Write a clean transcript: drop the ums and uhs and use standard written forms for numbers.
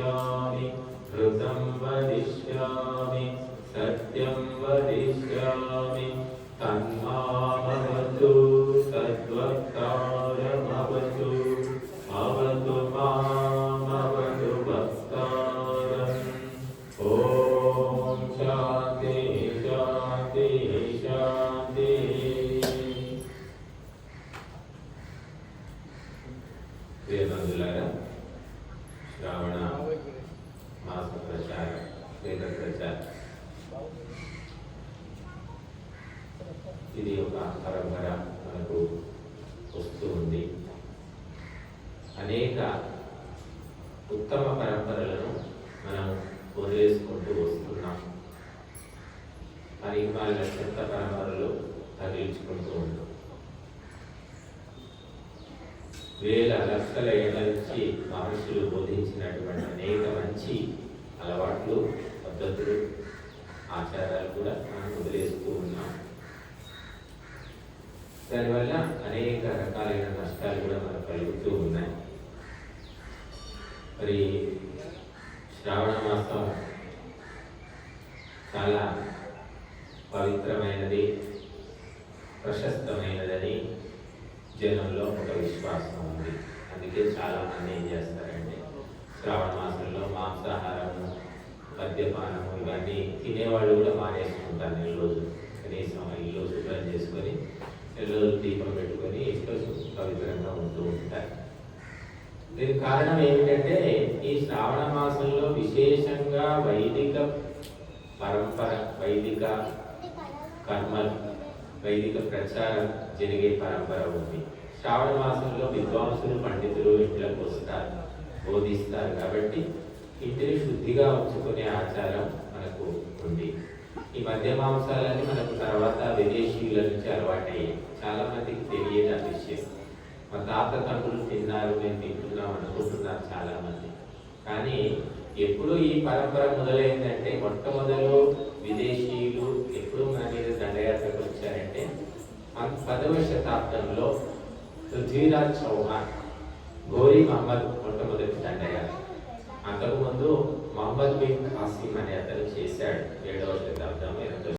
वदिष्यामि घृतं वदिष्यामि सत्यं वदिष्यामि तन्मामवतु तद्वक्तारमवतु अवतु मामवतु वक्तारम् ॐ शान्ति शान्ति शान्ति। ప్రియబంధులారా, శ్రావణ మాస ప్రచారం, వేద ప్రచారం ఇది ఒక పరంపర మనకు వస్తూ ఉంది. అనేక ఉత్తమ పరంపరలను మనం వదిలేసుకుంటూ వస్తున్నాం. మరి వాళ్ళ చెత్త పరంపరలు తగిలించుకుంటూ ఉంటాం. వేల లక్షల ఏళ్ల నుంచి మహర్షులు బోధించినటువంటి అనేక మంచి అలవాట్లు, పద్ధతులు, ఆచారాలు కూడా మనం వదిలేస్తూ ఉన్నాం. దానివల్ల అనేక రకాలైన నష్టాలు కూడా మనకు కలుగుతూ ఉన్నాయి. మరి శ్రావణ మాసం చాలా పవిత్రమైనది, ప్రశస్తమైనదని జనంలో ఒక విశ్వాసం ఉంది. అందుకే చాలా మంది ఏం చేస్తారంటే శ్రావణ మాసంలో మాంసాహారము, మద్యపానము ఇవన్నీ తినేవాళ్ళు కూడా మానేసుకుంటారు. నెల రోజులు కనీసం ఇల్లు శుభ్రం చేసుకొని నెల రోజులు దీపం పెట్టుకొని ఇంట్లో పవిత్రంగా ఉంటూ ఉంటారు. దీనికి కారణం ఏమిటంటే ఈ శ్రావణ మాసంలో విశేషంగా వైదిక పరంపర, వైదిక కర్మలు, వైదిక ప్రచారం జరిగే పరంపర ఉంది. శ్రావణ మాసంలో విద్వాంసులు, పండితులు ఇంట్లోకి వస్తారు, బోధిస్తారు. కాబట్టి ఇంటిని శుద్ధిగా ఉంచుకునే ఆచారం మనకు ఉంది. ఈ మద్య మాంసాలన్నీ మనకు తర్వాత విదేశీయుల నుంచి అలవాటయ్యాయి. చాలా మందికి తెలియదు ఆ విషయం. మా తాత తండ్రులు తిన్నారు, మేము తింటున్నాం అనుకుంటున్నారు చాలా మంది. కానీ ఎప్పుడు ఈ పరంపర మొదలైందంటే మొట్టమొదలు విదేశీయులు ఎప్పుడు మన మీద దండయాత్రకు వచ్చారంటే 10వ శతాబ్దంలో పృథ్వీరాజ్ చౌహాన్, ఘోరీ మహమ్మద్ మొట్టమొదటి దండయాత్ర. అంతకుముందు మహమ్మద్ బిన్ ఖాసిం అనే అతను చేశాడు 7వ శతాబ్దం.